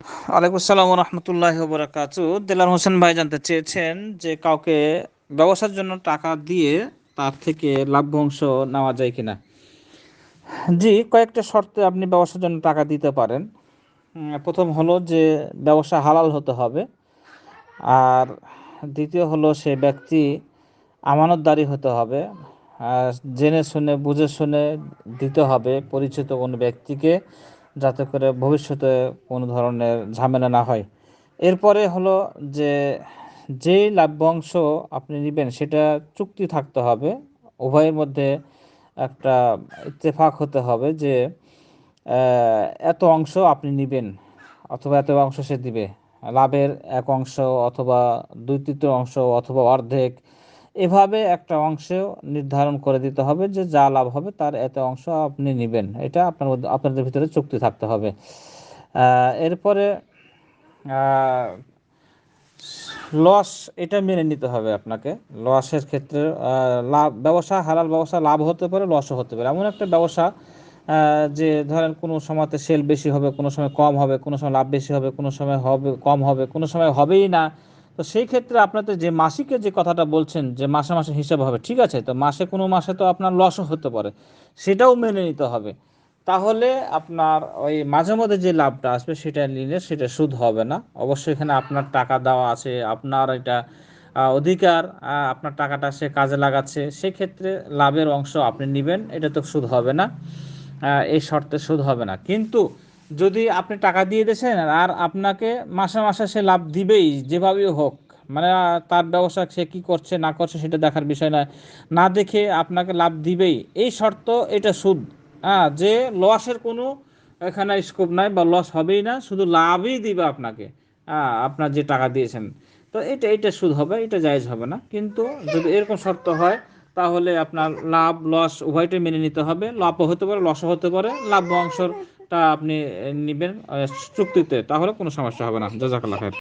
ওয়ালাইকুম আসসালাম রহমতুল্লাহি ওয়া বারাকাতুহু। দেলার হোসেন ভাই জানতে চেয়েছেন যে কাউকে ব্যবসার জন্য টাকা দিয়ে তার থেকে লাভ্যাংশ নেওয়া যায় কিনা। জি, কয়েকটা শর্তে আপনি ব্যবসার জন্য টাকা দিতে পারেন। প্রথম হলো যে ব্যবসা হালাল হতে হবে, আর দ্বিতীয় হলো সে ব্যক্তি আমানতদারি হতে হবে। আর জেনে শুনে বুঝে শুনে দিতে হবে পরিচিত কোনো ব্যক্তিকে, যাতে করে ভবিষ্যতে কোনো ধরনের ঝামেলা না হয়। এরপরে হলো যে যেই লাভ্যাংশ আপনি নেবেন সেটা চুক্তি থাকতে হবে, উভয়ের মধ্যে একটা ইত্তেফাক হতে হবে যে এত অংশ আপনি নেবেন অথবা এত অংশ সে দিবে। লাভের এক অংশ অথবা দুই তৃতীয় অংশ অথবা অর্ধেক, এভাবে একটা অংশ নির্ধারণ করে দিতে হবে যে যা লাভ হবে তার এত অংশ আপনি নেবেন। এটা আপনাদের ভিতরে চুক্তি থাকতে হবে। এরপরে লস, এটা মেনে নিতে হবে আপনাকে। লসের ক্ষেত্রে লাভ, ব্যবসা হালাল ব্যবসা লাভ হতে পারে, লসও হতে পারে। এমন একটা ব্যবসা যে ধরেন কোনো সময়তে সেল বেশি হবে, কোনো সময় কম হবে, কোনো সময় লাভ বেশি হবে, কোনো সময় হবে কম হবে, কোনো সময় হবেই না। তো সেই ক্ষেত্রে আপনাদের যে মাসিকে যে কথাটা বলছেন যে মাসে মাসে হিসাব হবে, ঠিক আছে, তো মাসে কোনো মাসে তো আপনার লসও হতে পারে, সেটাও মেনে নিতে হবে। তাহলে আপনার ওই মাঝে মধ্যে যে লাভটা আসবে সেটা নিলে সেটা সুদ হবে না। অবশ্যই এখানে আপনার টাকা দেওয়া আছে, আপনার এটা অধিকার, আপনার টাকাটা সে কাজে লাগাচ্ছে, সেক্ষেত্রে লাভের অংশ আপনি নেবেন, এটা তো সুদ হবে না। এই শর্তে সুদ হবে না। কিন্তু যদি আপনি টাকা দিয়ে দিয়েছেন আর আপনাকে মাসে মাসে সে লাভ দিবেই যেভাবেই হোক, মানে তার ব্যবসা সে কী করছে না করছে সেটা দেখার বিষয় নয়, না দেখে আপনাকে লাভ দিবেই, এই শর্ত, এটা সুদ। যে লসের কোনো এখানে স্কোপ নাই বা লস হবেই না, শুধু লাভই দিবে আপনাকে, আপনার যে টাকা দিয়েছেন। তো এটা সুদ হবে, এটা জায়েজ হবে না। কিন্তু যদি এরকম শর্ত হয় তাহলে আপনার লাভ লস উভয়টাই মেনে নিতে হবে। লাভও হতে পারে, লসও হতে পারে, লাভ অংশটা আপনি নেবেন চুক্তিতে, তাহলে কোনো সমস্যা হবে না। জাযাকাল্লাহ খাইর।